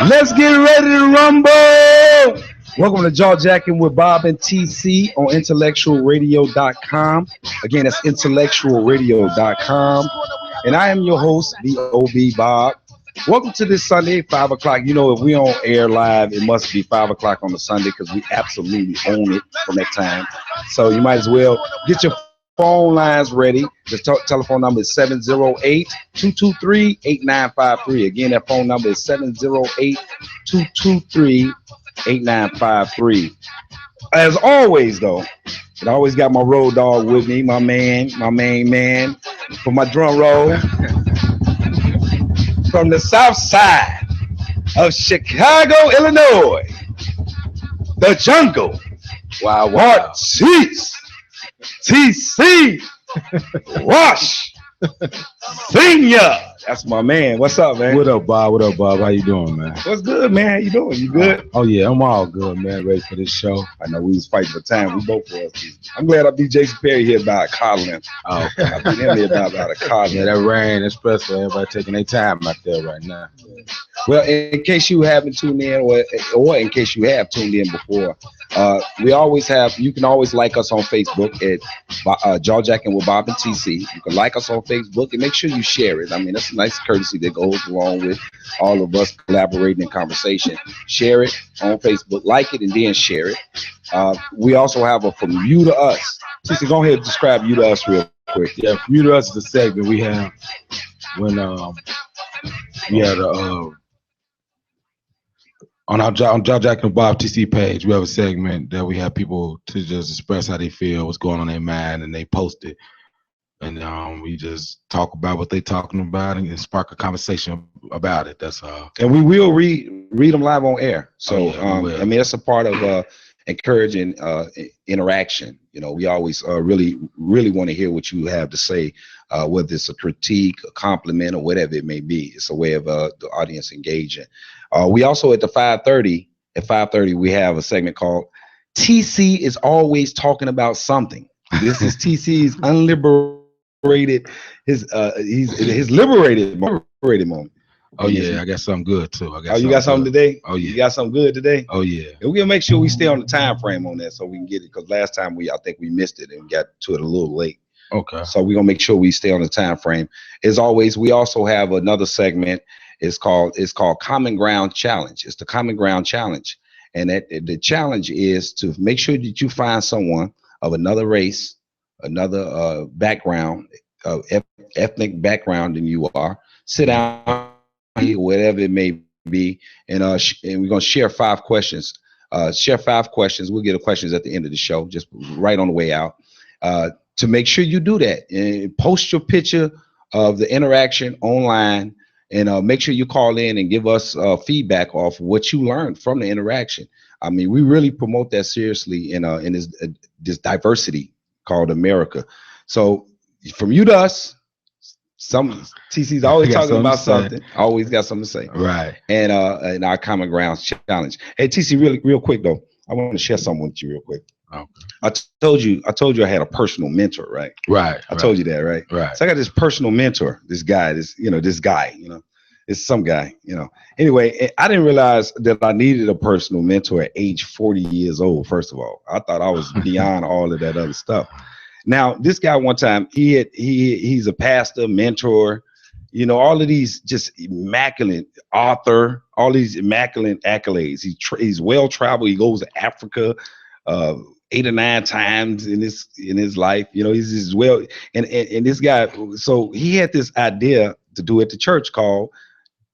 Let's get ready to rumble. Welcome to Jaw Jacking with Bob and TC on IntellectualRadio.com. Again, that's IntellectualRadio.com. And I am your host, B.O.B. Bob. Welcome to this Sunday, 5 o'clock. You know, if we on air live, it must be 5 o'clock on the Sunday because we absolutely own it from that time. So you might as well get your phone lines ready. The telephone number is 708-223-8953. Again, that phone number is 708-223-8953. As always, though, I always got my road dog with me, my main man, for my drum roll. From the south side of Chicago, Illinois, the jungle, Wow. TC Wash Senior. That's my man. What's up, man? What up, Bob? How you doing, man? What's good, man? How you doing? You good? Oh yeah, I'm all good, man. Ready for this show. I know we was fighting for time. We both were. I'm glad I beat Jason Perry here about Colin. Oh, I beat him here about a Colin. yeah, that rain, especially everybody taking their time out there right now. Well, in case you haven't tuned in, or in case you have tuned in before, you can always like us on Facebook at Jaw Jacking with Bob and TC. You can like us on Facebook and make sure you share it. I mean, that's a nice courtesy that goes along with all of us collaborating in conversation. Share it on Facebook, like it, and then share it. We also have a From You to Us. TC, go ahead and describe You to Us real quick. Yeah, From You to Us is the segment we have when we had on our Jaw Jacking with Bob TC page. We have a segment that we have people to just express how they feel, what's going on in their mind, and they post it. And we just talk about what they're talking about and spark a conversation about it. That's all. And we will read them live on air. So I mean, that's a part of encouraging interaction. You know, we always really want to hear what you have to say, whether it's a critique, a compliment, or whatever it may be. It's a way of the audience engaging. We also at 5:30 we have a segment called TC is always talking about something. This is TC's his liberated moment. oh yeah, I got something good too. You got something today? Oh yeah, You got something good today? oh yeah. And we're gonna make sure we stay on the time frame on that so we can get it, because last time I think we missed it and got to it a little late. Okay. So we're gonna make sure we stay on the time frame. As always, we also have another segment. It's called Common Ground Challenge. It's the Common Ground Challenge. And the challenge is to make sure that you find someone of another race, another background, ethnic background than you are. Sit down, whatever it may be, and we're gonna share 5 questions. We'll get the questions at the end of the show, just right on the way out. To make sure you do that, and post your picture of the interaction online, and make sure you call in and give us feedback off what you learned from the interaction. I mean, we really promote that seriously in this diversity called America. So from you to us, some TC's always talking about something. Always got something to say. Right. And our Common Ground Challenge. Hey TC, real quick though, I want to share something with you real quick. Okay. I told you I had a personal mentor, right? Right. I told you that, right? Right. So I got this personal mentor, this guy, it's some guy, Anyway, I didn't realize that I needed a personal mentor at age 40 years old. First of all, I thought I was beyond all of that other stuff. Now, this guy one time, he's a pastor, mentor, all of these just immaculate author, all these immaculate accolades. He's well traveled. He goes to Africa 8 or 9 times in his life. He's as well. And this guy, so he had this idea to do at the church called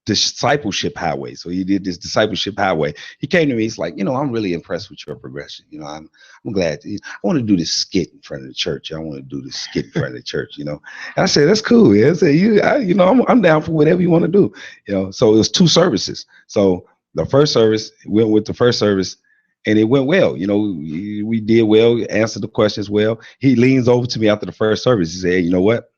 Discipleship Highway. So he did this Discipleship Highway. He came to me. He's like, I'm really impressed with your progression. I'm glad. I want to do this skit in front of the church. And I said, that's cool. Yeah. I said, I'm down for whatever you want to do. So it was 2 services. So the first service went with the first service, and it went well. We did well, answered the questions well. He leans over to me after the first service. He said, hey, you know what?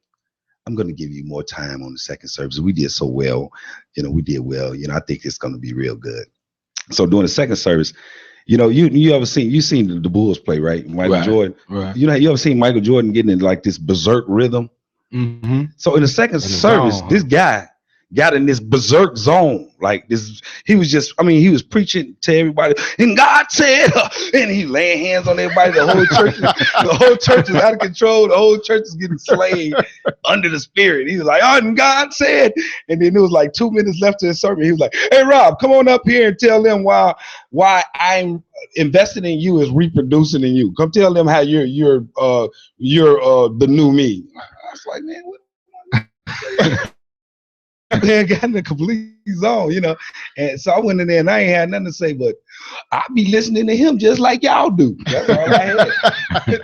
I'm going to give you more time on the second service. We did so well. We did well. I think it's going to be real good. So during the second service, you ever seen the Bulls play, right? Michael Jordan. Right. You ever seen Michael Jordan getting in like this berserk rhythm? Mm-hmm. So in the second service, this guy got in this berserk zone. Like this, he was preaching to everybody, and God said, and he laying hands on everybody. The whole church is out of control. The whole church is getting slayed under the Spirit. He was like, oh, and God said, and then it was like 2 minutes left to his sermon. He was like, hey, Rob, come on up here and tell them why I'm investing in you is reproducing in you. Come tell them how you're the new me. I was like, man, what? Man, got in a complete zone, and so I went in there and I ain't had nothing to say, but I be listening to him just like y'all do. That's all I had.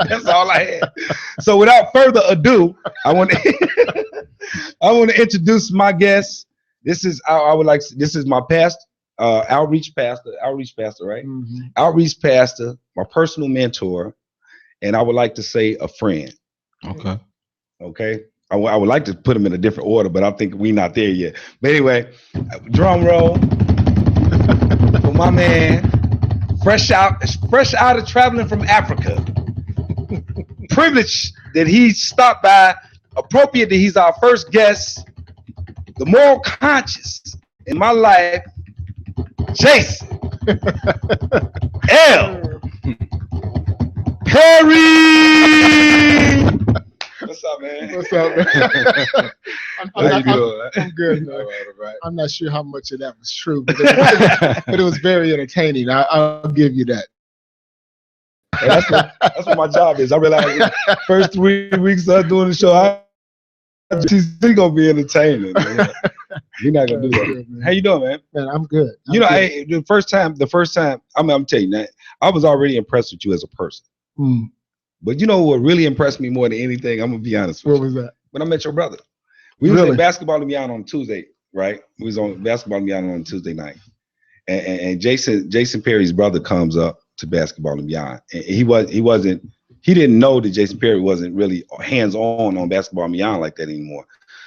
That's all I had. So without further ado, I want to introduce my guest. This is my past outreach pastor, right? Mm-hmm. Outreach pastor, my personal mentor, and I would like to say a friend. Okay. I would like to put them in a different order, but I think we're not there yet. But anyway, drum roll for my man, fresh out of traveling from Africa. Privileged that he stopped by. Appropriate that he's our first guest. The moral conscious in my life, Jason L. Perry. What's up, man? What's up, man? How you doing? I'm good, man. All right. I'm not sure how much of that was true, but it was very entertaining. I'll give you that. Hey, that's what my job is. I realized first 3 weeks of doing the show, she's gonna be entertaining. Man. You're not gonna do that. Good, how you doing, man? Man, I'm good. Hey, the first time, I'm telling you that I was already impressed with you as a person. Mm. But you know what really impressed me more than anything? I'm gonna be honest with you. What was that? When I met your brother. We was at Basketball and Beyond on Tuesday, right? We was on Basketball and Beyond on Tuesday night. And Jason Perry's brother comes up to Basketball and Beyond. And he didn't know that Jason Perry wasn't really hands-on Basketball and Beyond like that anymore.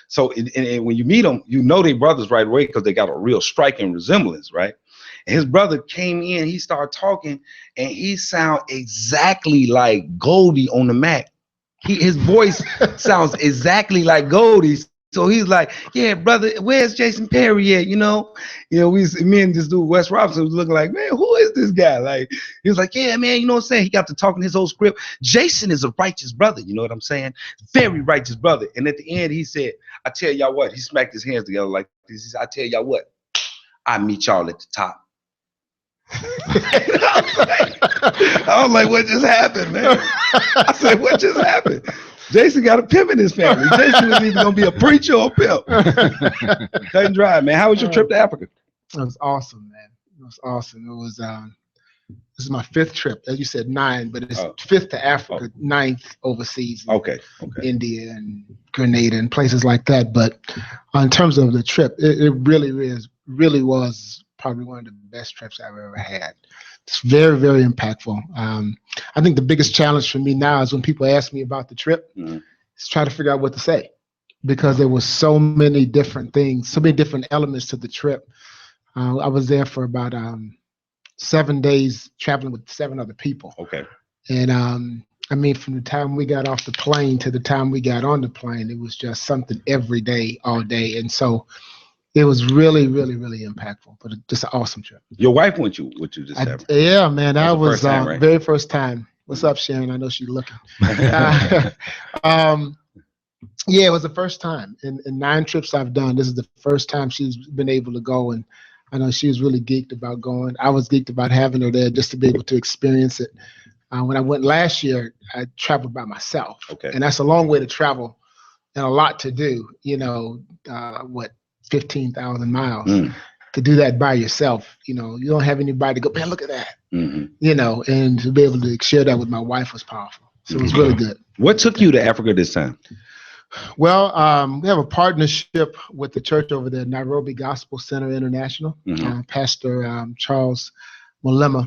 So and when you meet them, you know they brothers right away because they got a real striking resemblance, right? And his brother came in, he started talking, and he sound exactly like Goldie on the Mac. His voice sounds exactly like Goldie's. So he's like, yeah, brother, where's Jason Perry at? Me and this dude, Wes Robinson, was looking like, man, who is this guy? Like, he was like, yeah, man, you know what I'm saying? He got to talking his whole script. Jason is a righteous brother, you know what I'm saying? Very righteous brother. And at the end, he said, I tell y'all what, he smacked his hands together like this. He said, I tell y'all what, I meet y'all at the top. I was like, what just happened, man? I said, what just happened? Jason got a pimp in his family. Jason was either gonna be a preacher or a pimp. Cut and dry, man. How was your trip to Africa? It was awesome, man. It was awesome. It was this is my 5th trip. As you said, 9, but it's 5th to Africa, 9th overseas. Okay. India and Grenada and places like that. But in terms of the trip, it really was probably one of the best trips I've ever had. It's very, very impactful. I think the biggest challenge for me now is when people ask me about the trip, is try to figure out what to say, because there was so many different things, so many different elements to the trip. I was there for about 7 days traveling with 7 other people. Okay. And from the time we got off the plane to the time we got on the plane, it was just something every day, all day. And so it was really, really, really impactful, but just an awesome trip. Your wife went with you this time? Yeah, man, that was right? Very first time. What's up, Sharon? I know she's looking. Yeah, it was the first time. In 9 trips I've done, this is the first time she's been able to go, and I know she was really geeked about going. I was geeked about having her there just to be able to experience it. When I went last year, I traveled by myself. Okay. And that's a long way to travel and a lot to do, 15,000 miles. To do that by yourself, you don't have anybody to go, man, look at that, and to be able to share that with my wife was powerful. So it was really good. What took you to Africa this time? Well, we have a partnership with the church over there, Nairobi Gospel Center International, Pastor Charles Mulema.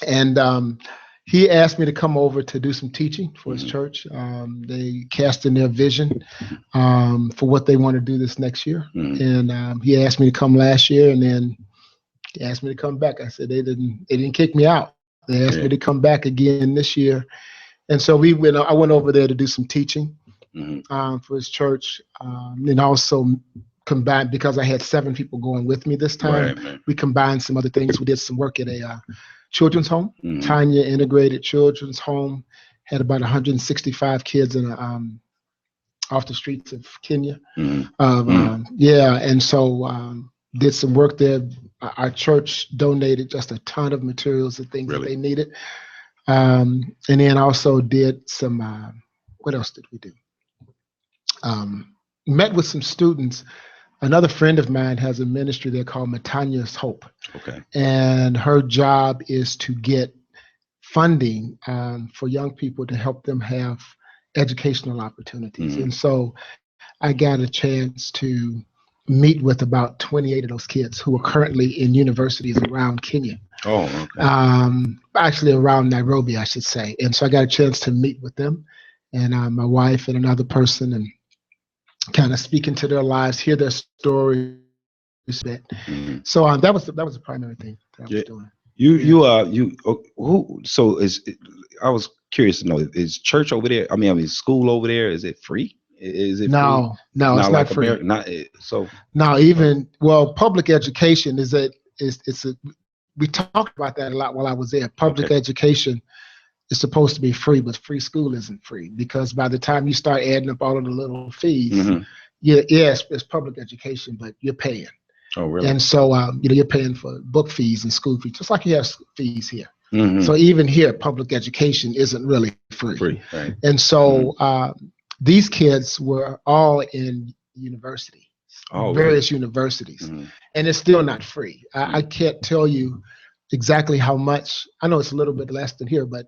And he asked me to come over to do some teaching for his church. They cast in their vision for what they want to do this next year. And he asked me to come last year, and then he asked me to come back. I said they didn't kick me out. They asked me to come back again this year. And so I went over there to do some teaching for his church, and also combined, because I had 7 people going with me this time. Right. We combined some other things. We did some work at a children's home, Tanya Integrated Children's Home, had about 165 kids in off the streets of Kenya. And so did some work there. Our church donated just a ton of materials and things that they needed. And then also did some, what else did we do? Met with some students. Another friend of mine has a ministry there called Matanya's Hope. Okay. And her job is to get funding for young people to help them have educational opportunities. And so I got a chance to meet with about 28 of those kids who are currently in universities around Kenya. Oh, okay. Actually around Nairobi, I should say. And so I got a chance to meet with them and my wife and another person, and kind of speak into their lives, hear their stories. So that was the primary thing that I was doing. I was curious to know, is church over there? I mean, school over there, is it free? Is it no, free? No, it's not free. Public education we talked about that a lot while I was there. Public education is supposed to be free, but free school isn't free, because by the time you start adding up all of the little fees, it's public education, but you're paying. Oh, really? And so you're paying for book fees and school fees, just like you have fees here. So even here, public education isn't really free. Right. And so these kids were all in university, various universities, and it's still not free. I can't tell you exactly how much. I know it's a little bit less than here, but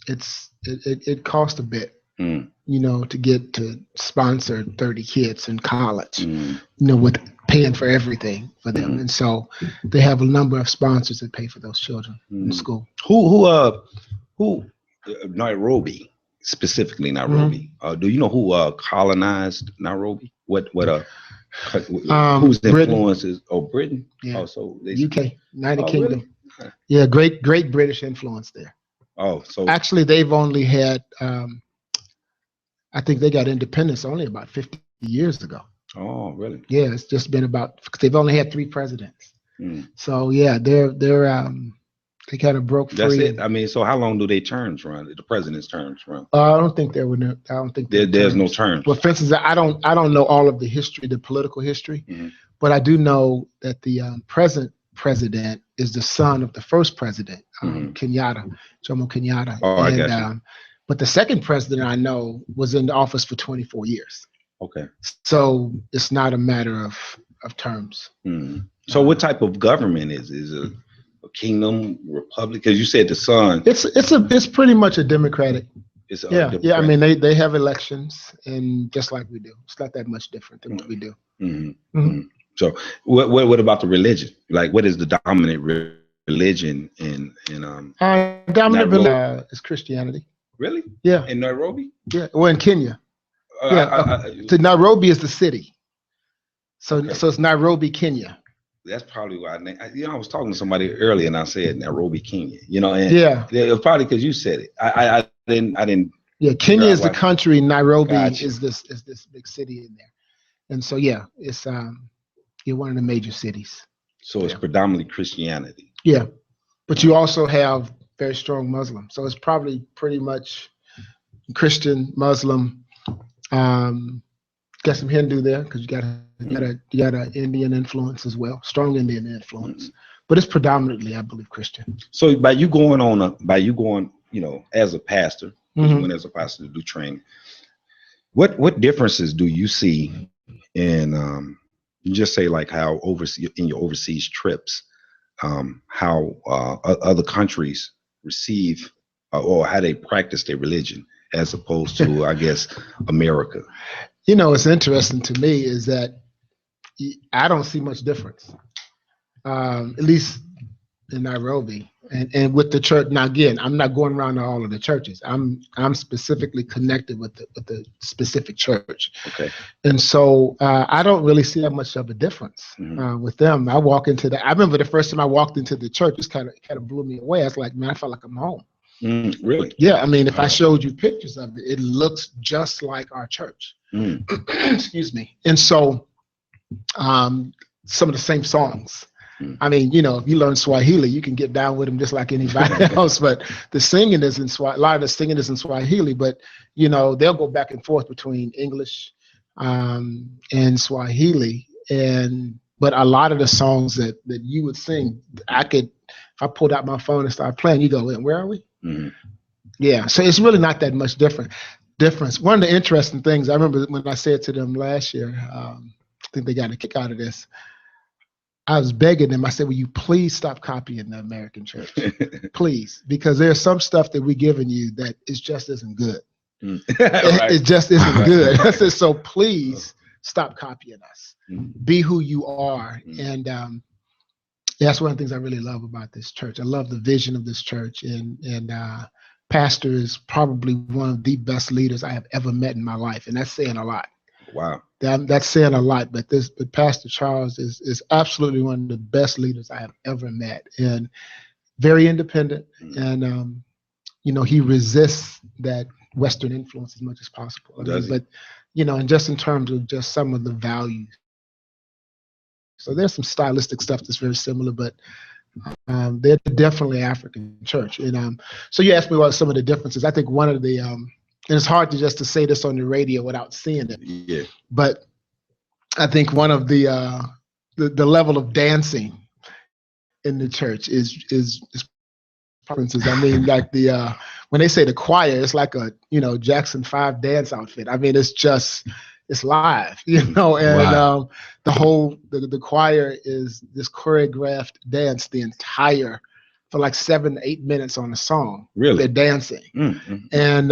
it costs a bit, to get to sponsor 30 kids in college, with paying for everything for them. And so they have a number of sponsors that pay for those children in school. Who Nairobi, specifically Nairobi, do you know who colonized Nairobi? Whose influences? Britain? Yeah. Also, UK, United Kingdom. Really? Yeah, great British influence there. So actually they've only had, I think they got independence only about 50 years ago. Oh, really? Yeah, it's just been because they've only had 3 presidents. So yeah, they're they kind of broke free. That's it. I mean, so how long do they terms run? The president's terms run? I don't think there were. I don't think there's no terms. Well, for instance, I don't know all of the history, the political history, but I do know that the present president is the son of the first president, Kenyatta, Jomo Kenyatta. Oh, I got you. But the second president I know was in the office for 24 years. Okay. So it's not a matter of terms. So what type of government is it? A kingdom, republic? Because you said the son. It's pretty much a democratic. Democratic. Yeah. I mean, they have elections, and just like we do, it's not that much different than what we do. So what about the religion? Like, what is the dominant religion in dominant religion is Christianity. Really? Yeah. In Nairobi? Yeah. Well, in Kenya. So Nairobi is the city. So it's Nairobi, Kenya. That's probably why I was talking to somebody earlier and I said Nairobi, Kenya. And it was probably because you said it. I didn't. Yeah, Kenya is the country. Nairobi is this big city in there, and so it's one of the major cities. So it's predominantly Christianity. Yeah, but you also have very strong Muslim. So it's probably pretty much Christian, Muslim. Got some Hindu there because you got an Indian influence as well, strong Indian influence. But it's predominantly, I believe, Christian. So by you going, as a pastor, you went as a pastor to do training. What differences do you see in just say like how in your overseas trips, how other countries receive or how they practice their religion as opposed to, I guess, America? What's interesting to me is that I don't see much difference, at least in Nairobi and with the church. Now, again, I'm not going around to all of the churches. I'm specifically connected with the specific church. Okay. And so I don't really see that much of a difference with them. I remember the first time I walked into the church, it kind of blew me away. I was like, man, I felt like I'm home. Really? Yeah, I mean, if I showed you pictures of it, it looks just like our church. Excuse me. And so some of the same songs. I mean, you know, if you learn Swahili, you can get down with them just like anybody else. But the singing is in Swahili. A lot of the singing is in Swahili. But you know, they'll go back and forth between English and Swahili. But a lot of the songs that you would sing, I could, if I pulled out my phone and started playing, you go, where are we? Yeah. So it's really not that much difference. One of the interesting things I remember when I said to them last year, I think they got a kick out of this. I was begging them. I said, will you please stop copying the American church? Please. Because there's some stuff that we're giving you that it just isn't good. Right. It just isn't good. I said, so please stop copying us. Be who you are. And that's one of the things I really love about this church. I love the vision of this church. And pastor is probably one of the best leaders I have ever met in my life. And that's saying a lot. Wow. That's saying a lot, but Pastor Charles is absolutely one of the best leaders I have ever met, and very independent. And you know, he resists that Western influence as much as possible. But you know, and just in terms of just some of the values. So there's some stylistic stuff that's very similar, but they're definitely African church. And so you asked me what some of the differences. I think one of the and it's hard to say this on the radio without seeing it. Yeah. But I think one of the level of dancing in the church is preferences. I mean, like when they say the choir, it's like a Jackson 5 dance outfit. I mean, it's live, and wow. The choir is this choreographed dance for like 7 to 8 minutes on a song. Really? They're dancing. And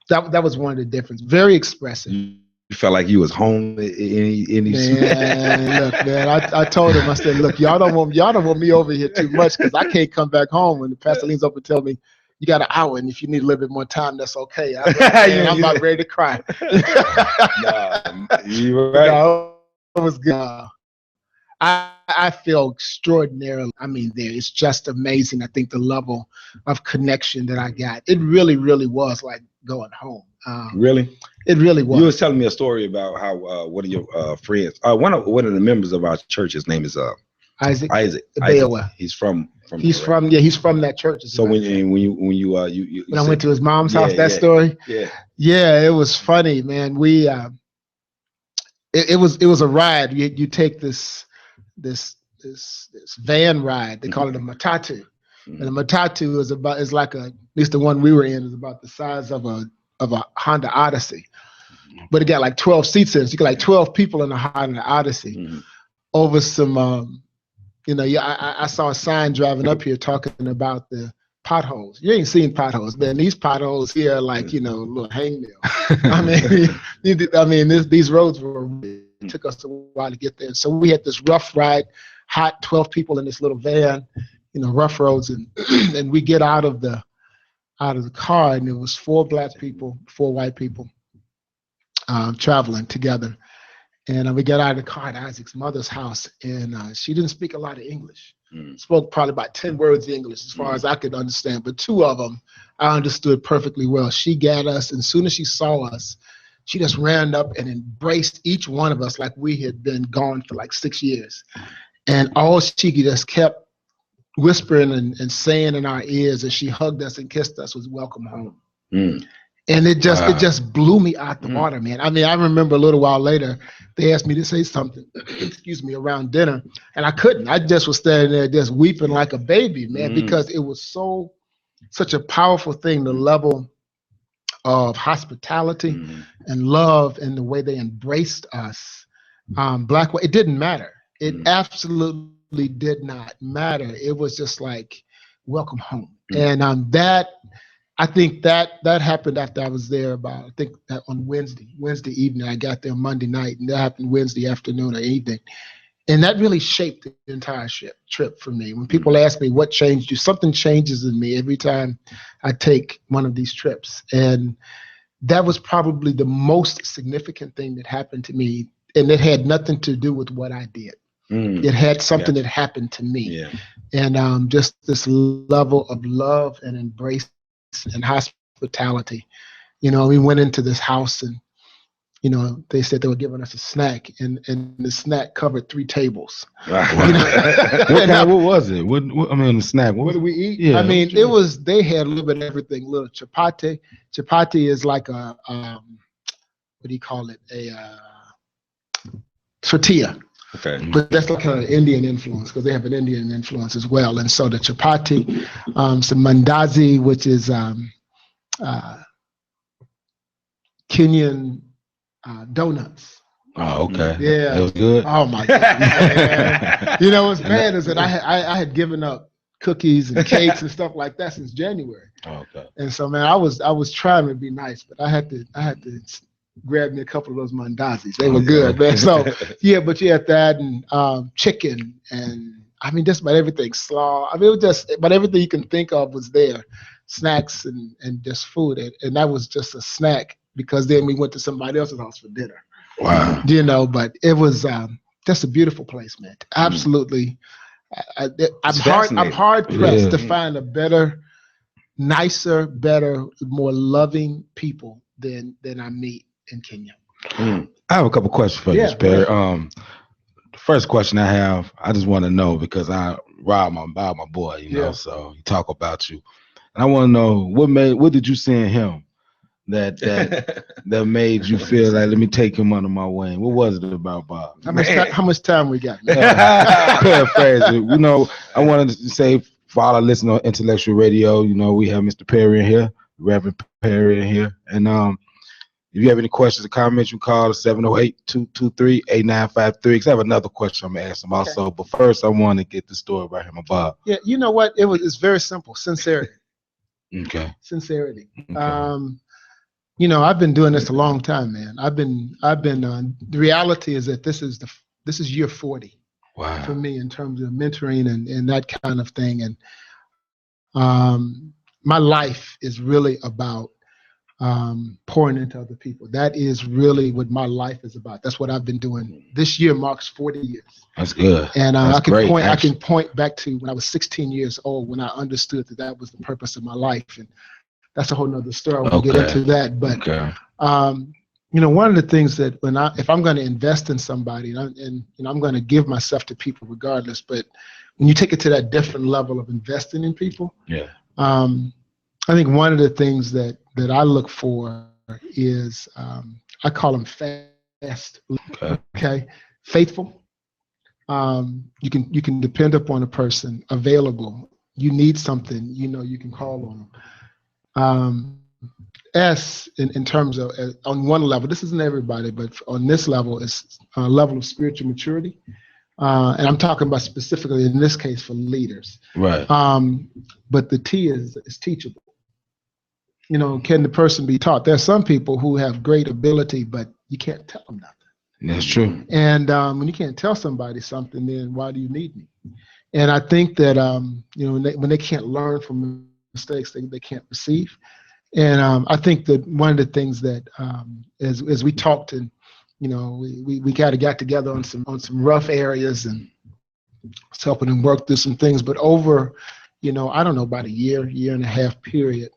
that was one of the differences. Very expressive. You felt like you was home in these. Man, look, man. I told him. I said, look, y'all don't want me over here too much because I can't come back home when the pastor leans up and tell me you got an hour, and if you need a little bit more time, that's okay. I'm about ready to cry. You were right. No, it was good. I feel extraordinarily. I mean, it's just amazing. I think the level of connection that I got, it really, really was like going home. Really? It really was. You was telling me a story about how one of your friends, one of the members of our church, his name is Isaac. He's from he's from that church. So when you I went to his mom's house, story. Yeah, it was funny, man. We it was a ride. You take this van ride. They call it a matatu. And a matatu is like at least the one we were in is about the size of a Honda Odyssey, but it got like 12 seats in it. So you got like 12 people in a Honda Odyssey over some, I saw a sign driving up here talking about the potholes. You ain't seen potholes, man. These potholes here are like, a little hangnail. I mean, these roads it took us a while to get there. So we had this rough ride, hot 12 people in this little van, rough roads. And we get out of the car, and there was 4 black people, 4 white people traveling together. And we got out of the car at Isaac's mother's house, and she didn't speak a lot of English. Spoke probably about 10 words of English as far as I could understand, but 2 of them I understood perfectly well. She got us, and as soon as she saw us, she just ran up and embraced each one of us like we had been gone for like 6 years. And all she just kept whispering and saying in our ears as she hugged us and kissed us was "Welcome home." And it just blew me out the water, man. I mean, I remember a little while later they asked me to say something, around dinner, and I couldn't. I just was standing there just weeping like a baby, man, because it was such a powerful thing, the level of hospitality and love and the way they embraced us. It didn't matter. It absolutely did not matter. It was just like, welcome home. And I think that happened after I was there I think that on Wednesday evening. I got there Monday night, and that happened Wednesday afternoon or evening. And that really shaped the entire trip for me. When people ask me what changed you, something changes in me every time I take one of these trips. And that was probably the most significant thing that happened to me. And it had nothing to do with what I did. It had something that happened to me. Yeah. And just this level of love and embrace and hospitality. We went into this house and, they said they were giving us a snack, and the snack covered 3 tables. What was it? What the snack. What did we eat? Yeah, they had a little bit of everything. A little chapati. Chapati is like a, what do you call it? A tortilla. Okay. But that's like kind of Indian influence, because they have an Indian influence as well. And so the chapati, some mandazi, which is Kenyan donuts. Oh, okay. Yeah. It was good. Oh my God. What's bad is that I had given up cookies and cakes and stuff like that since January. Oh, okay. And so, man, I was trying to be nice, but I had to grab me a couple of those mandazis. They were good, man. So yeah, but you had that and chicken and just about everything. Slaw. It was just about everything you can think of was there. Snacks and just food. And that was just a snack, because then we went to somebody else's house for dinner. Wow. But it was just a beautiful place, man. Absolutely. I'm hard pressed to find a better, nicer, better, more loving people than I meet in Kenya. I have a couple questions for you, Perry. The first question I have, I just want to know, because I ride by my boy, so he talk about you, and I want to know what did you see in him that made you feel like, let me take him under my wing? What was it about Bob? How much time we got? Paraphrase it. I wanted to say, for all our listeners on Intellectual Radio, we have Mr. Perry in here, Reverend Perry in here, and if you have any questions or comments, you call 708-223-8953. Because I have another question I'm going to ask him also. But first, I want to get the story about him and Bob. Yeah, you know what? It's very simple. Sincerity. Okay. Sincerity. Okay. I've been doing this a long time, man. I've been. The reality is that this is year 40. Wow. For me, in terms of mentoring and that kind of thing. And my life is really about pouring into other people. That is really what my life is about. That's what I've been doing. This year marks 40 years. That's good. And I can point back to when I was 16 years old, when I understood that was the purpose of my life. And that's a whole nother story. I won't get into that. But one of the things that if I'm going to invest in somebody, and I'm going to give myself to people regardless, but when you take it to that different level of investing in people, I think one of the things that I look for is I call them fast. Okay, faithful. You can depend upon a person. Available. You need something, you can call on them. S in terms of on one level, this isn't everybody, but on this level is a level of spiritual maturity. And I'm talking about specifically in this case for leaders. Right. But the T is teachable. Can the person be taught? There are some people who have great ability, but you can't tell them nothing. That's true. And when you can't tell somebody something, then why do you need me? And I think that when they can't learn from mistakes, they can't receive. And I think that one of the things that as we talked and we kind of got together on some rough areas and was helping them work through some things. But over I don't know, about a year and a half period,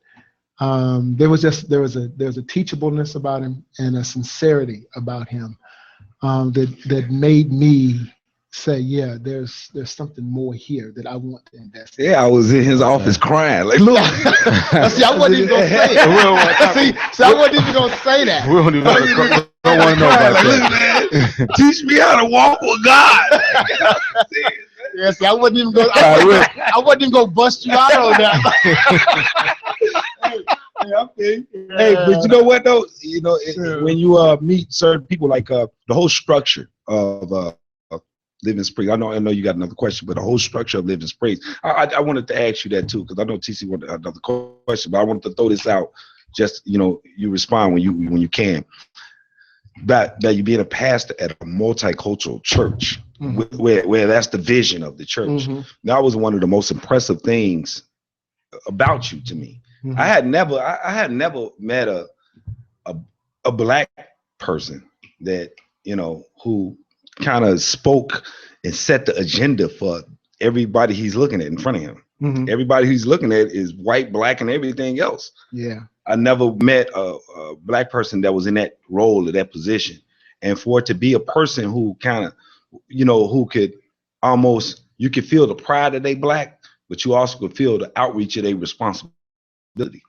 there was a teachableness about him and a sincerity about him that made me say, yeah, there's something more here that I want to invest in. Yeah, I was in his office crying. Like, look. See, I wasn't even gonna say it. I wasn't even gonna say that. We don't even want to know about that. Man, teach me how to walk with God. Yeah, see, I wasn't even gonna bust you out on that. Hey, but you know what though? When you meet certain people, like the whole structure of Living Springs. I know you got another question, but the whole structure of Living Springs. I wanted to ask you that too, because I know TC wanted another question, but I wanted to throw this out. Just you respond when you can. That you being a pastor at a multicultural church, where that's the vision of the church. Mm-hmm. That was one of the most impressive things about you to me. Mm-hmm. I had never met a black person that who kind of spoke and set the agenda for everybody he's looking at in front of him. Mm-hmm. Everybody he's looking at is white, black, and everything else. Yeah. I never met a black person that was in that role or that position. And for it to be a person who kind of, who could almost, you could feel the pride that they black, but you also could feel the outreach of their responsibility.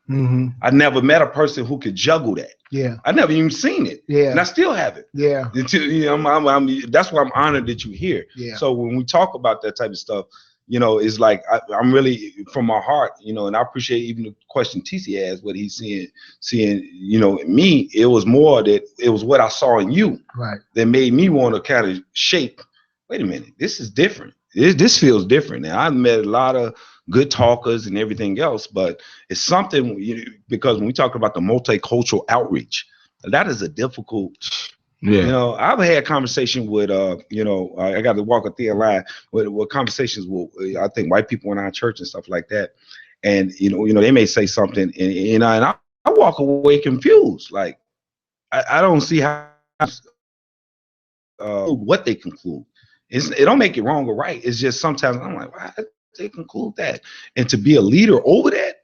Mm-hmm. I never met a person who could juggle that. Yeah. I never even seen it. Yeah. And I still haven't. Yeah. Until, that's why I'm honored that you're here. Yeah. So when we talk about that type of stuff, it's like I'm really from my heart, and I appreciate even the question TC asked, what he's seeing, in me. It was more that it was what I saw in you, right, that made me want to kind of shape. Wait a minute, this is different. This feels different. Now I've met a lot of good talkers and everything else, but it's something because when we talk about the multicultural outreach, that is a difficult. Yeah, I've had conversation with I got to walk a thin line with conversations with I think white people in our church and stuff like that, and they may say something and I walk away confused, like I don't see how what they conclude. It don't make it wrong or right. It's just sometimes I'm like, why did they conclude that? And to be a leader over that.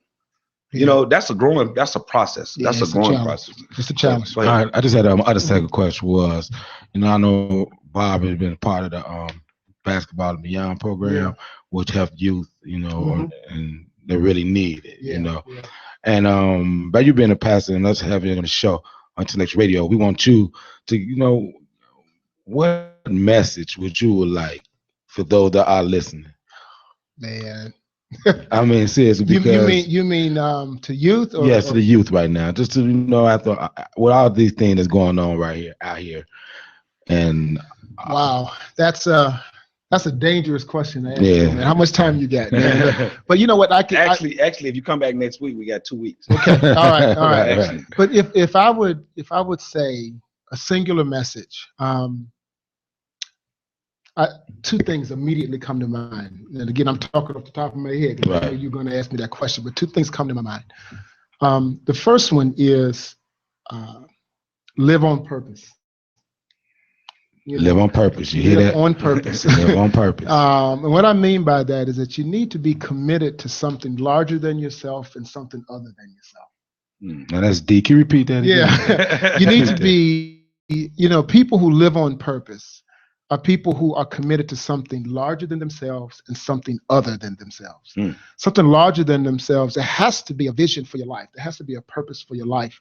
That's a process. Yeah, that's a growing process. It's a challenge. All right, I just had other second question was, I know Bob has been part of the Basketball and Beyond program, which helped youth, mm-hmm. and they really need it, Yeah. And by you being a pastor and us having you on the show on Intellectual Radio, we want you to, what message would you like for those that are listening? Man. I mean, seriously, because you mean to youth? Yes, to the youth right now. Just to after with all these things that's going on out here, and wow, that's a dangerous question to ask. Yeah. Man. How much time you got? But you know what? Actually, if you come back next week, we got 2 weeks. Okay, all right. Right. But if I would say a singular message, two things immediately come to mind. And again, I'm talking off the top of my head because I know you're going to ask me that question, but two things come to my mind. The first one is live on purpose. Live on purpose. You hear that? On purpose. Live on purpose. And what I mean by that is that you need to be committed to something larger than yourself and something other than yourself. Now that's deep. Can you repeat that again? Yeah. You need to be, people who live on purpose are people who are committed to something larger than themselves and something other than themselves. Something larger than themselves. There has to be a vision for your life. There has to be a purpose for your life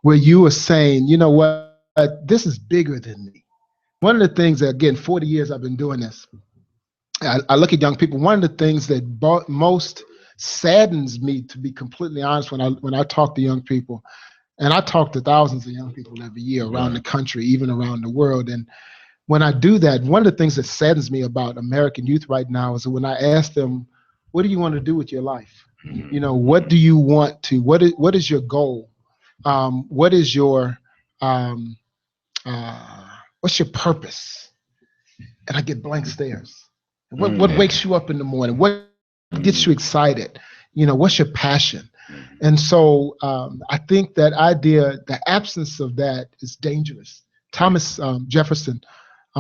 where you are saying, you know what, this is bigger than me. One of the things that, again, 40 years I've been doing this, I look at young people, one of the things that most saddens me, to be completely honest, when I talk to young people, and I talk to thousands of young people every year around the country, even around the world, and when I do that, one of the things that saddens me about American youth right now is when I ask them, what do you want to do with your life? What do you want to, what is your goal? What is your, what's your purpose? And I get blank stares. What wakes you up in the morning? What gets you excited? What's your passion? And so I think that idea, the absence of that is dangerous. Thomas Jefferson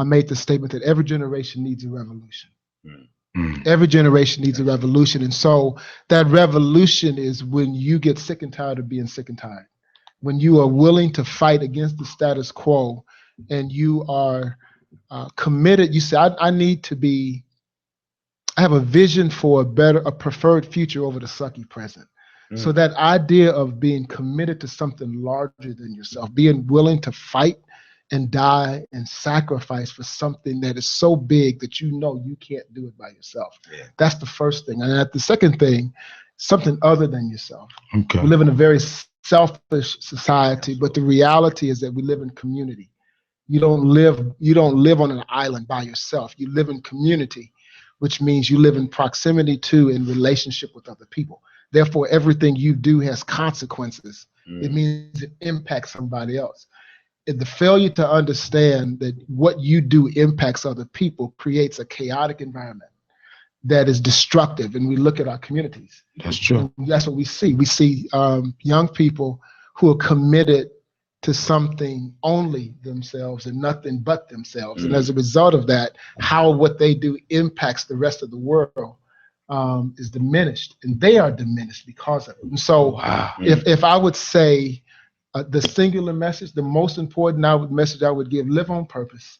made the statement that every generation needs a revolution. Every generation needs a revolution. And so that revolution is when you get sick and tired of being sick and tired. When you are willing to fight against the status quo and you are committed, you say, I have a vision for a preferred future over the sucky present. So that idea of being committed to something larger than yourself, being willing to fight and die and sacrifice for something that is so big that you can't do it by yourself. Yeah. That's the first thing. And the second thing, something other than yourself. Okay. We live in a very selfish society, but the reality is that we live in community. You don't live on an island by yourself. You live in community, which means you live in proximity to and relationship with other people. Therefore, everything you do has consequences. It means it impacts somebody else. The failure to understand that what you do impacts other people creates a chaotic environment that is destructive. And we look at our communities. That's true. And that's what we see. We see young people who are committed to something only themselves and nothing but themselves. And as a result of that, how what they do impacts the rest of the world is diminished, and they are diminished because of it. And so if I would say the singular message, the most important message I would give, live on purpose.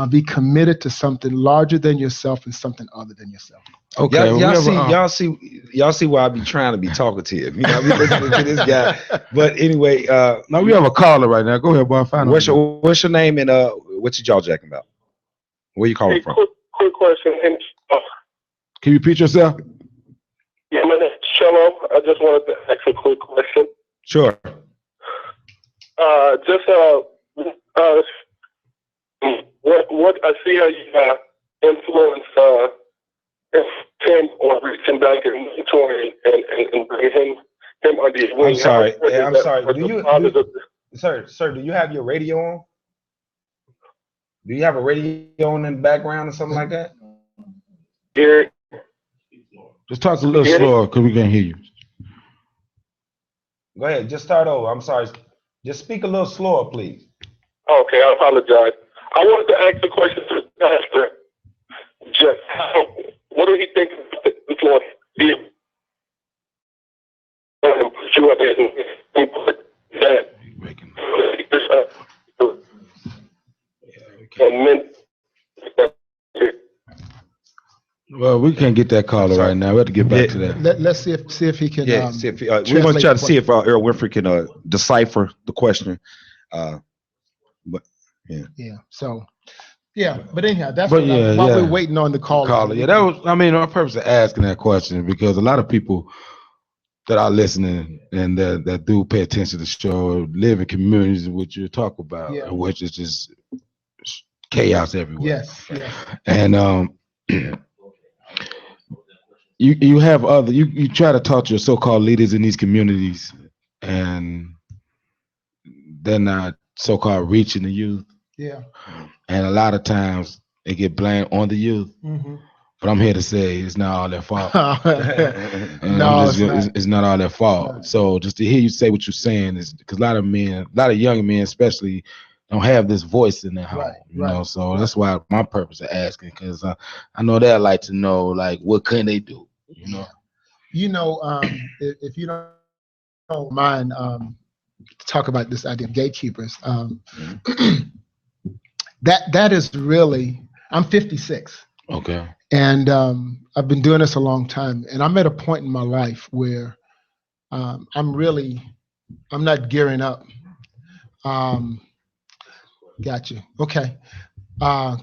Be committed to something larger than yourself and something other than yourself. Okay, y'all see why I be trying to be talkative. You know, I be listening to this guy. But anyway, now we have a caller right now. Go ahead, boy. What's your name and what you jaw jacking about? Where you calling from? Quick question. Can you repeat yourself? Yeah, my name is Cello. I just wanted to ask a quick question. Sure. What I see how you influence him on reaching back and mentoring and bringing him under your wing. I'm sorry. Sir, do you have your radio on? Do you have a radio on in the background or something like that? Yeah. Just talk a little slower because we can't hear you. Go ahead. Just start over. I'm sorry. Just speak a little slower, please. Okay, I apologize. I wanted to ask a question to the pastor. Just what do he think of the influence you up and put that Well, we can't get that caller right now. We have to get back to that. Let's see if he can. We're going to try to see if Earl Winfrey can decipher the question. But yeah. So. Yeah, but anyhow, that's while we're waiting on the caller. Yeah, that was. I mean, our purpose of asking that question because a lot of people that are listening and that do pay attention to the show live in communities in which you talk about, in which is just chaos everywhere. Yes. And you have other. You try to talk to your so-called leaders in these communities, and they're not so-called reaching the youth. Yeah. And a lot of times they get blamed on the youth. Mm-hmm. But I'm here to say it's not all their fault. It's not all their fault. Right. So just to hear you say what you're saying is because a lot of young men especially don't have this voice in their home. You know, so that's why my purpose of asking, because I know they'd like to know, like, what can they do? You know, if you don't mind, talk about this idea of gatekeepers. That is really, I'm 56. Okay. And I've been doing this a long time. And I'm at a point in my life where I'm not gearing up. Got you. Okay.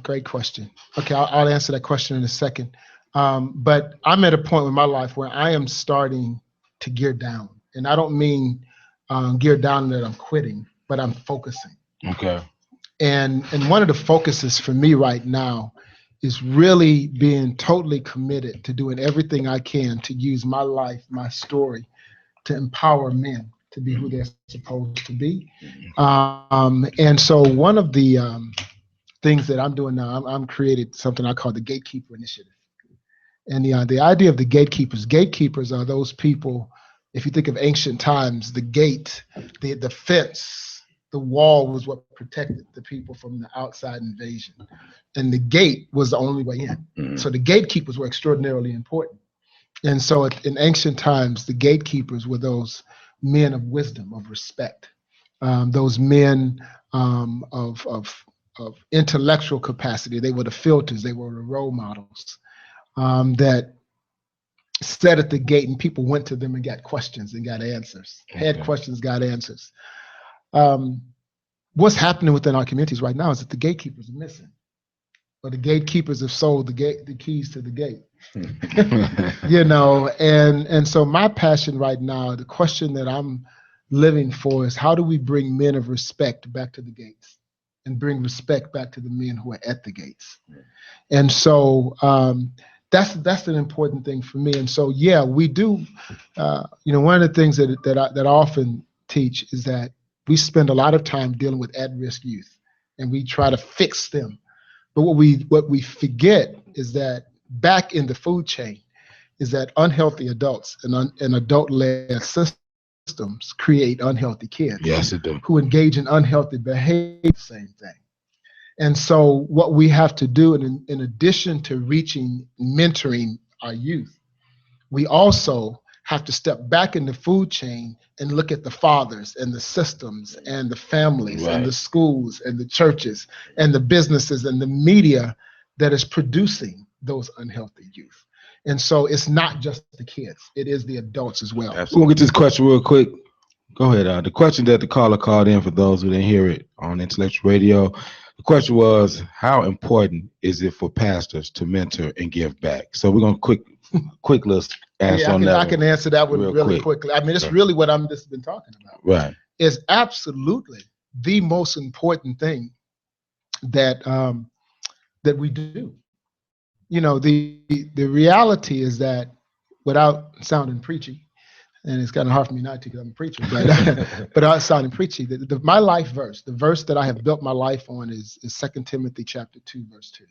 Great question. Okay, I'll answer that question in a second. But I'm at a point in my life where I am starting to gear down. And I don't mean gear down that I'm quitting, but I'm focusing. Okay. And one of the focuses for me right now is really being totally committed to doing everything I can to use my life, my story, to empower men to be who they're supposed to be. And so one of the things that I'm doing now, I'm created something I call the Gatekeeper Initiative. And the idea of the gatekeepers are those people, if you think of ancient times, the gate, the fence, the wall was what protected the people from the outside invasion. And the gate was the only way in. Mm-hmm. So the gatekeepers were extraordinarily important. And so in ancient times, the gatekeepers were those men of wisdom, of respect, those men of intellectual capacity. They were the filters, they were the role models that sat at the gate, and people went to them and got questions and got answers. Had questions, got answers. What's happening within our communities right now is that the gatekeepers are missing, or the gatekeepers have sold the keys to the gate. You know, and so my passion right now, the question that I'm living for is how do we bring men of respect back to the gates and bring respect back to the men who are at the gates. And so that's an important thing for me. And so, yeah, we do, one of the things that I often teach is that we spend a lot of time dealing with at-risk youth, and we try to fix them. But what we forget is that back in the food chain is that unhealthy adults and adult-led systems systems create unhealthy kids. Yes, it do. Who engage in unhealthy behavior, same thing. And so what we have to do, in addition to mentoring our youth, we also have to step back in the food chain and look at the fathers and the systems and the families Right. and the schools and the churches and the businesses and the media that is producing those unhealthy youth. And so it's not just the kids, it is the adults as well. We're going to get this question real quick. Go ahead. The question that the caller called in, for those who didn't hear it on Intellectual Radio, the question was, how important is it for pastors to mentor and give back? So we're going to quick list answer on that. I can answer that one really quickly. I mean, it's really what I'm just been talking about. Right. It's absolutely the most important thing that that we do. You know, the reality is that, without sounding preachy, and it's kind of hard for me not to because I'm a preacher, but without sounding preachy, my life verse, the verse that I have built my life on is 2 Timothy chapter 2, verse 2.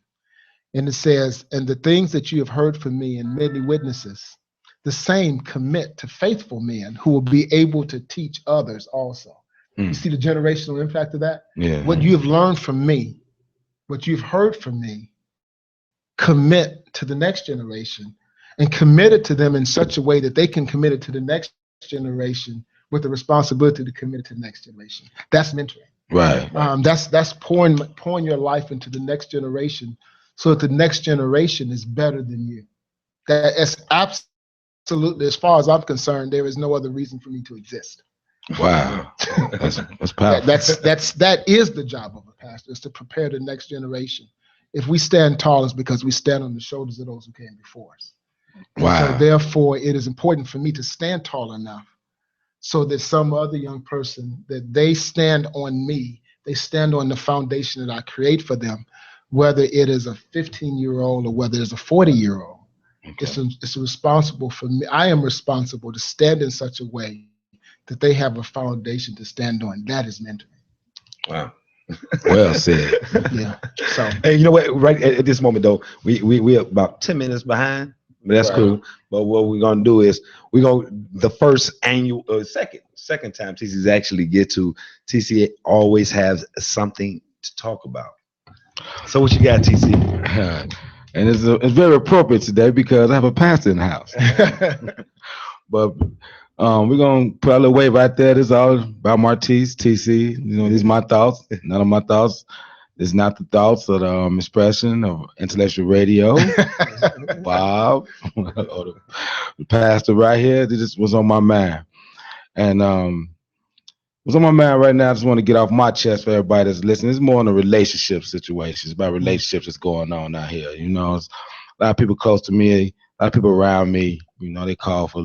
And it says, and the things that you have heard from me and many witnesses, the same commit to faithful men who will be able to teach others also. You see the generational impact of that? Yeah. What you have learned from me, what you've heard from me, commit to the next generation, and commit it to them in such a way that they can commit it to the next generation with the responsibility to commit it to the next generation. That's mentoring. Right. That's pouring your life into the next generation so that the next generation is better than you. That's absolutely, as far as I'm concerned, there is no other reason for me to exist. Wow. That's powerful. That is the job of a pastor, is to prepare the next generation. If we stand tall, it's because we stand on the shoulders of those who came before us. Wow. So therefore, it is important for me to stand tall enough so that some other young person, that they stand on me, they stand on the foundation that I create for them, whether it is a 15-year-old or whether it's a 40-year-old. Okay. It's responsible for me. I am responsible to stand in such a way that they have a foundation to stand on. That is mentoring. Wow. Well said. Yeah. So, hey, you know what? Right at this moment, though, we're about 10 minutes behind. But that's right. Cool. But what we're gonna do is the first annual second time TC's actually get to. TC always has something to talk about. So what you got, TC? And it's very appropriate today because I have a pastor in the house. But we're gonna put a little wave right there. This is all about Martise, TC. You know, these are my thoughts. None of my thoughts. It's not the thoughts of the expression of Intellectual Radio, Bob, or the pastor right here. This just was on my mind. And what's on my mind right now, I just want to get off my chest for everybody that's listening. It's more on a relationship situation. It's about relationships that's going on out here. You know, it's a lot of people close to me, a lot of people around me, you know, they call for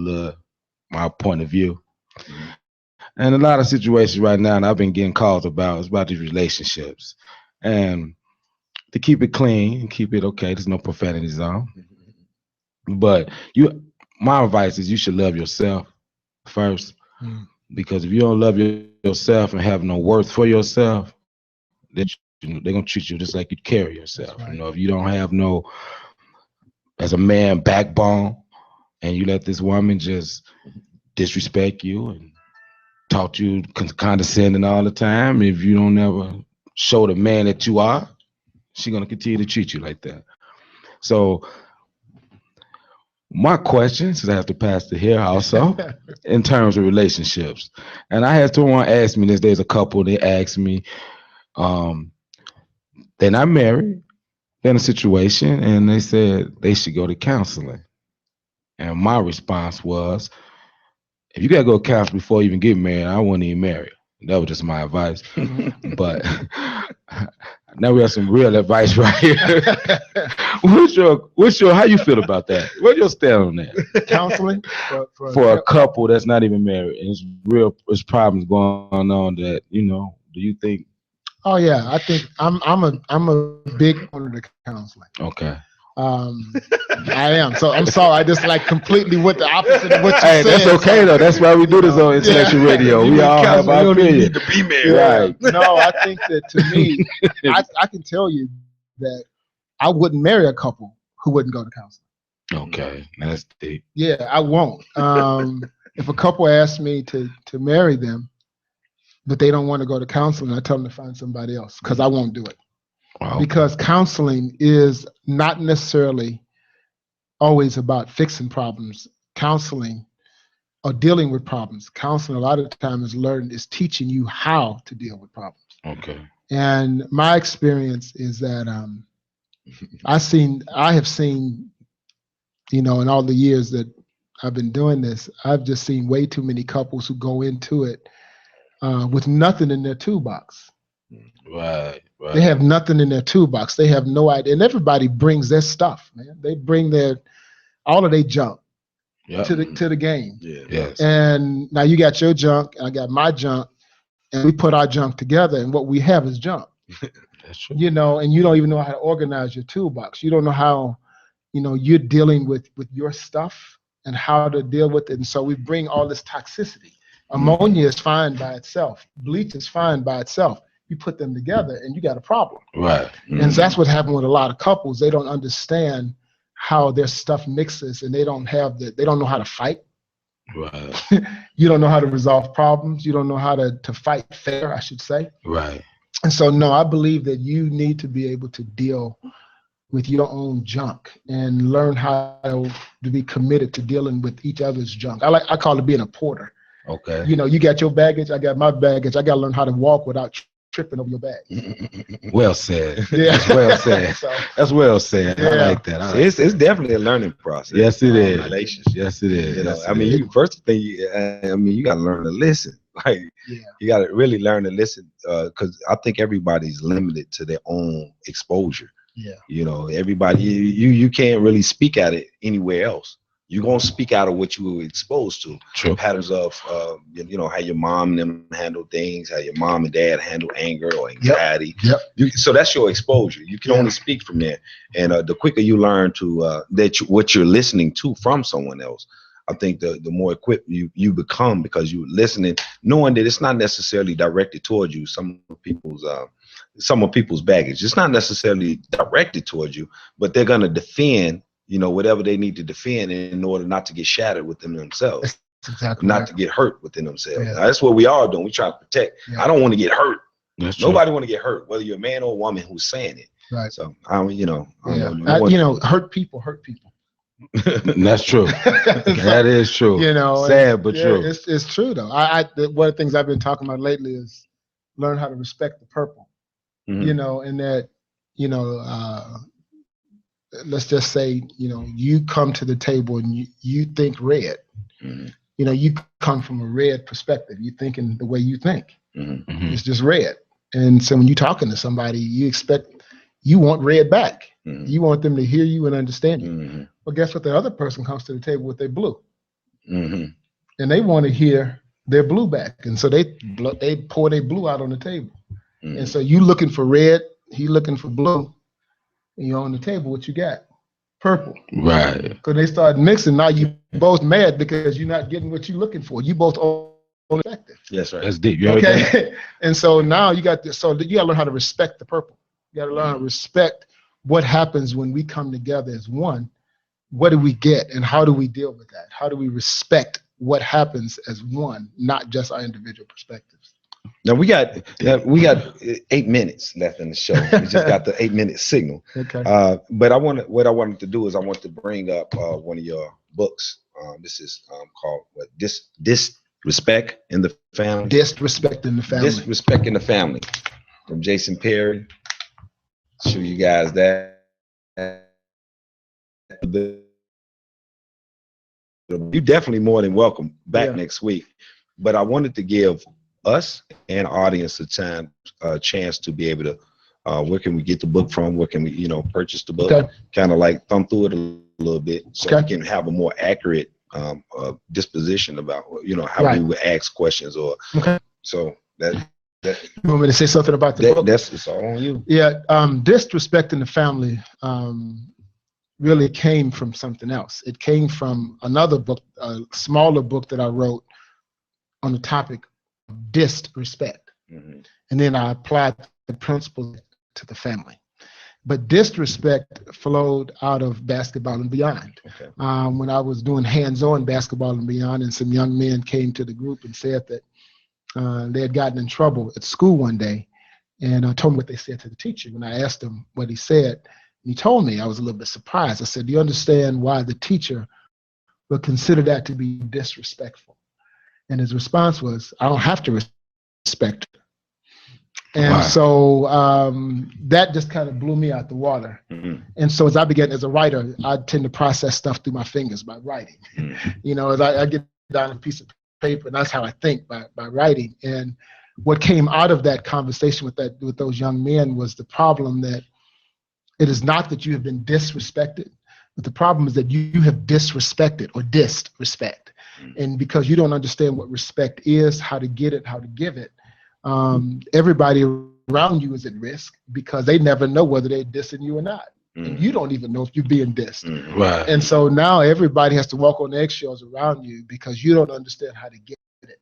my point of view. And a lot of situations right now, and I've been getting calls about, it's about these relationships. And to keep it clean and keep it okay, there's no profanity zone. But my advice is you should love yourself first. Because if you don't love yourself and have no worth for yourself, they're gonna treat you just like you carry yourself. Right. You know, if you don't have no, as a man, backbone, and you let this woman just disrespect you and talk to you condescending all the time, if you don't ever show the man that you are, she's gonna continue to treat you like that. So my question, since I have to pass the here also, in terms of relationships, and I had someone ask me this. There's a couple. They asked me, they're not married, they're in a situation, and they said they should go to counseling. And my response was, if you gotta go to counseling before you even get married, I wouldn't even marry. That was just my advice. But now we have some real advice right here. What's your how you feel about that? What's your stand on that? Counseling for a couple that's not even married, and there's problems going on that, you know, do you think? Oh yeah, I think I'm a big owner of counseling. Okay. I am. So I'm sorry. I just completely went the opposite of what you said. That's okay though. That's why we do this on Intellectual Radio. We all have our opinion. Need to be married. Right. No, I think that to me, I can tell you that I wouldn't marry a couple who wouldn't go to counseling. Okay, that's deep. Yeah, I won't. If a couple asks me to marry them, but they don't want to go to counseling, I tell them to find somebody else because I won't do it. Wow. Because counseling is not necessarily always about fixing problems. Counseling or dealing with problems. Counseling a lot of the time is teaching you how to deal with problems. Okay. And my experience is that I have seen, in all the years that I've been doing this, I've just seen way too many couples who go into it with nothing in their toolbox. Right. They have nothing in their toolbox. They have no idea. And everybody brings their stuff, man. They bring all of their junk to the game. Yeah. Yes. And now you got your junk, and I got my junk, and we put our junk together, and what we have is junk. That's true. And you don't even know how to organize your toolbox. You don't know how, you're dealing with your stuff and how to deal with it. And so we bring all this toxicity. Ammonia is fine by itself. Bleach is fine by itself. You put them together and you got a problem. Right. And so that's what happened with a lot of couples. They don't understand how their stuff mixes, and they don't know how to fight. Right. You don't know how to resolve problems. You don't know how to fight fair, I should say. Right. And so, no, I believe that you need to be able to deal with your own junk and learn how to be committed to dealing with each other's junk. I call it being a porter. Okay. You got your baggage, I got my baggage. I got to learn how to walk without tripping over your bag. Well said. Yeah. That's well said. That's well said. Yeah. I like that. It's definitely a learning process. Yes, it is. Relationship. Yes, it is. Yes, I mean, first thing, you got to learn to listen. Like, you got to really learn to listen, because I think everybody's limited to their own exposure. Yeah. Everybody, you can't really speak at it anywhere else. You're going to speak out of what you were exposed to. True. Patterns of, how your mom and them handle things, how your mom and dad handle anger or anxiety. Yep. So that's your exposure. You can only speak from there. And the quicker you learn to what you're listening to from someone else, I think the more equipped you become, because you're listening, knowing that it's not necessarily directed towards you. Some of people's baggage, it's not necessarily directed towards you, but they're going to defend whatever they need to defend in order not to get shattered within themselves. That's exactly not right. to get hurt within themselves. Yeah. Now, that's what we are doing. We try to protect. Yeah. I don't want to get hurt. That's true. Nobody want to get hurt, whether you're a man or a woman who's saying it. Right. So hurt people hurt people. That's true. That is true. Sad but true. It's true though. One of the things I've been talking about lately is learn how to respect the purple. Mhm. And that let's just say, you come to the table and you think red. Mm-hmm. You come from a red perspective. You thinking the way you think. Mm-hmm. It's just red. And so when you're talking to somebody, you want red back. Mm-hmm. You want them to hear you and understand you. Mm-hmm. Well, guess what? The other person comes to the table with their blue. Mm-hmm. And they want to hear their blue back. And so they pour their blue out on the table. Mm-hmm. And so you looking for red, he looking for blue. And you're on the table, what you got? Purple. Right. Because they start mixing. Now you both mad because you're not getting what you're looking for. You both own effective. Yes, right. That's deep. Okay. And so now you got this. So you got to learn how to respect the purple. You got to learn how to respect what happens when we come together as one. What do we get and how do we deal with that? How do we respect what happens as one, not just our individual perspectives? Now we got 8 minutes left in the show. We just got the 8-minute signal. Okay. But what I wanted to do is I want to bring up one of your books. This is called Disrespect in the Family. Disrespect in the Family. Disrespect in the Family, from Jason Perry. Show you guys that. You're definitely more than welcome back next week. But I wanted to give us and audience a chance to be able to, where can we get the book from? Where can we, purchase the book? Okay. Kind of like thumb through it a little bit, so we can have a more accurate disposition about, how we would ask questions or. So that. You want me to say something about the book? It's all on you. Yeah, Disrespect in the Family really came from something else. It came from another book, a smaller book that I wrote on the topic of disrespect. Mm-hmm. And then I applied the principle to the family. But disrespect flowed out of Basketball and Beyond. Okay. When I was doing hands-on Basketball and Beyond, and some young men came to the group and said that they had gotten in trouble at school one day, and I told them what they said to the teacher. When I asked him what he said, he told me, I was a little bit surprised. I said, do you understand why the teacher would consider that to be disrespectful? And his response was, I don't have to respect her. And Wow. so that just kind of blew me out the water. Mm-hmm. And so as I began as a writer, I tend to process stuff through my fingers by writing. Mm-hmm. You know, as I get down a piece of paper, and that's how I think, by writing. And what came out of that conversation with those young men was the problem that it is not that you have been disrespected, but the problem is that you have disrespected or dissed respect. And because you don't understand what respect is, how to get it, how to give it, everybody around you is at risk because they never know whether they're dissing you or not. And you don't even know if you're being dissed. Right. And so now everybody has to walk on eggshells around you because you don't understand how to get it.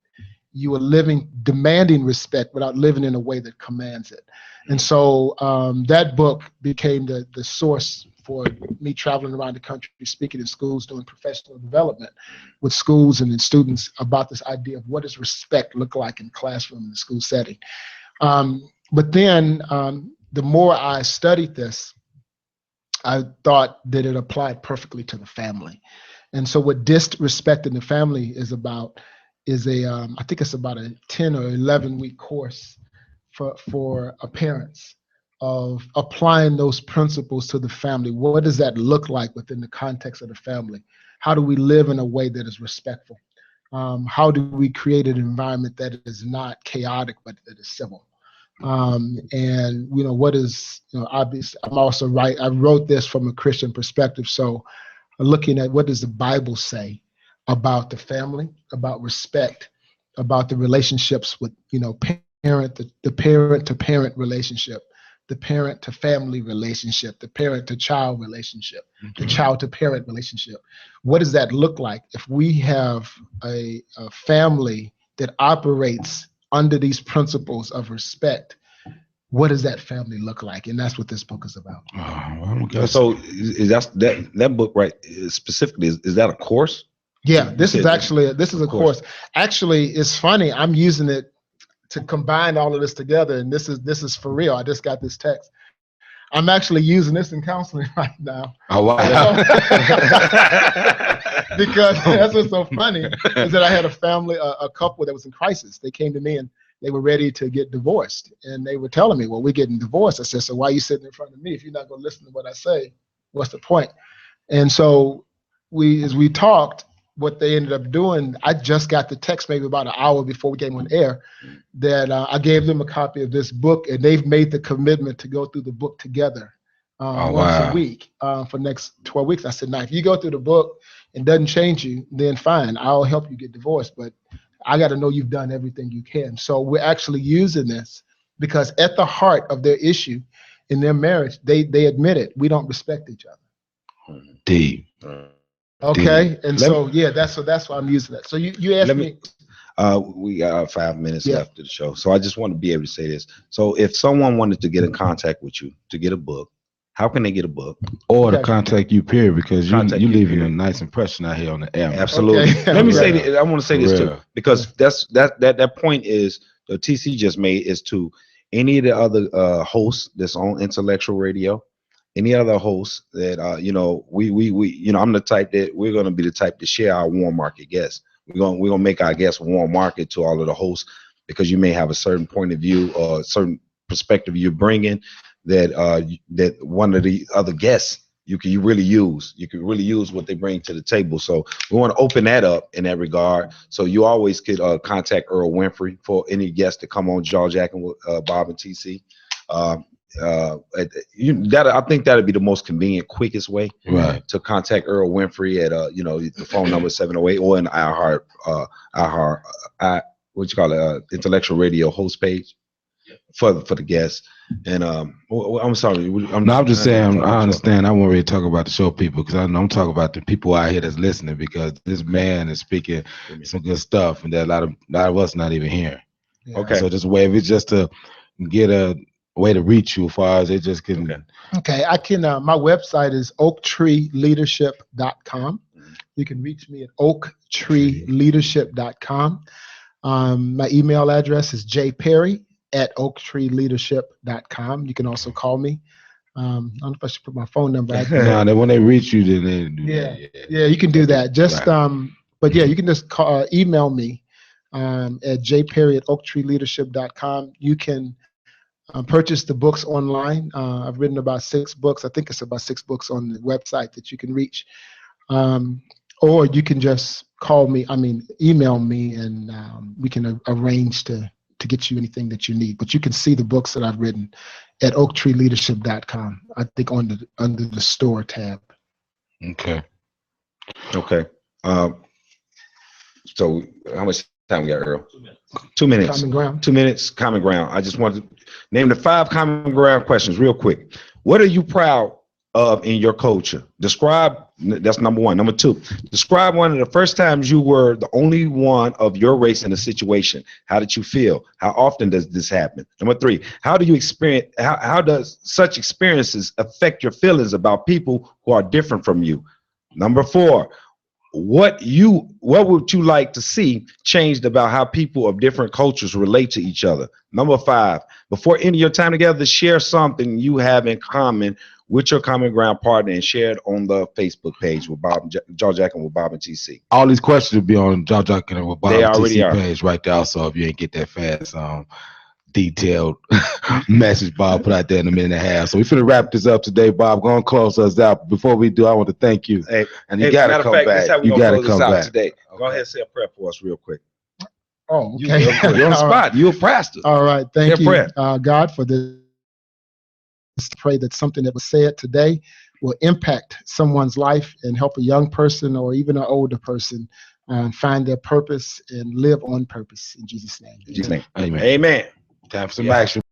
You are living, demanding respect without living in a way that commands it. And so that book became the source for me traveling around the country, speaking in schools, doing professional development with schools and students about this idea of what does respect look like in classroom and the school setting. But then the more I studied this, I thought that it applied perfectly to the family. And so what disrespect in the family is about is I think it's about a 10 or 11 week course for parents of applying those principles to the family. What does that look like within the context of the family? How do we live in a way that is respectful? How do we create an environment that is not chaotic, but that is civil? And, you know, what is, you know, obvious, I wrote this from a Christian perspective. So looking at what does the Bible say about the family, about respect, about the relationships with, you know, the parent to parent relationship, the parent to family relationship, the parent to child relationship, the child to parent relationship. What does that look like if we have a family that operates under these principles of respect? What does that family look like? And that's what this book is about. So is that book, right, specifically, is that a course? Yeah, this is a course. Actually, it's funny. I'm using it to combine all of this together, and this is for real. I just got this text. I'm actually using this in counseling right now. Oh wow! Because that's what's so funny is that I had a couple that was in crisis. They came to me and they were ready to get divorced, and they were telling me, "Well, we're getting divorced." I said, "So why are you sitting in front of me? If you're not going to listen to what I say, what's the point?" And so as we talked, what they ended up doing, I just got the text maybe about an hour before we came on air that I gave them a copy of this book, and they've made the commitment to go through the book together once a week for the next 12 weeks. I said, now, if you go through the book and doesn't change you, then fine, I'll help you get divorced. But I got to know you've done everything you can. So we're actually using this because at the heart of their issue in their marriage, they admit it. We don't respect each other. Deep. Okay, and that's why I'm using that. So you asked me. We got 5 minutes left of the show, so I just want to be able to say this. So if someone wanted to get in contact with you to get a book, how can they get a book? Or to contact you, period, because you leaving a nice impression out here on the air. Absolutely. Okay. Let me say this. I want to say this too, because that point is the TC just made is to any of the other hosts that's on Intellectual Radio. Any other hosts that you know, we you know, I'm the type that we're gonna be the type to share our warm market guests. We're gonna make our guests warm market to all of the hosts because you may have a certain point of view or a certain perspective you're bringing that that one of the other guests you can really use what they bring to the table. So we want to open that up in that regard. So you always could contact Earl Winfrey for any guest to come on Jaw Jacking with Bob and TC. I think that'd be the most convenient, quickest way to contact Earl Winfrey at you know, the phone number 708 or in iHeart Intellectual Radio host page for the guests. And I'm sorry. I'm just saying. I understand. I won't really talk about the show people because I know I'm talking about the people out here that's listening because this man is speaking some good stuff and that a lot of us not even hearing. Okay. So just way if it's just to get way to reach you as far as they just can. Okay, I can. My website is oaktreeleadership.com. You can reach me at oaktreeleadership.com. My email address is jperry@oaktreeleadership.com. You can also call me. I don't know if I should put my phone number out there. No, when they reach you, then they do that. Yeah, you can do that. Just right. But yeah, you can just email me at jperry@oaktreeleadership.com. You can purchase the books online. I've written about 6 books. I think it's about 6 books on the website that you can reach. Or you can just email me, and we can arrange to get you anything that you need. But you can see the books that I've written at oaktreeleadership.com. I think under the store tab. Okay. So how much time we got, Earl? 2 minutes. Common ground. 2 minutes, common ground. I just want to name the 5 common ground questions real quick. What are you proud of in your culture? That's number 1. Number 2, describe one of the first times you were the only one of your race in a situation. How did you feel? How often does this happen? Number 3, how does such experiences affect your feelings about people who are different from you? Number 4, what would you like to see changed about how people of different cultures relate to each other? Number 5, before ending your time together, share something you have in common with your common ground partner and share it on the Facebook page with Jaw Jacking with Bob and TC. All these questions will be on Jaw Jacking with Bob and TC page right there. So if you ain't get that fast, detailed message Bob put out there in a minute and a half. So we're finna wrap this up today, Bob. Go and close us out. Before we do, I want to thank you. And you gotta come back. You gotta come back today. Go ahead and say a prayer for us real quick. Oh, okay. You're on the spot. You're a pastor. All right. Thank you, prayer. God, for this. Pray that something that was said today will impact someone's life and help a young person or even an older person find their purpose and live on purpose. In Jesus' name. In Jesus' name. Amen. Amen. Time for some action.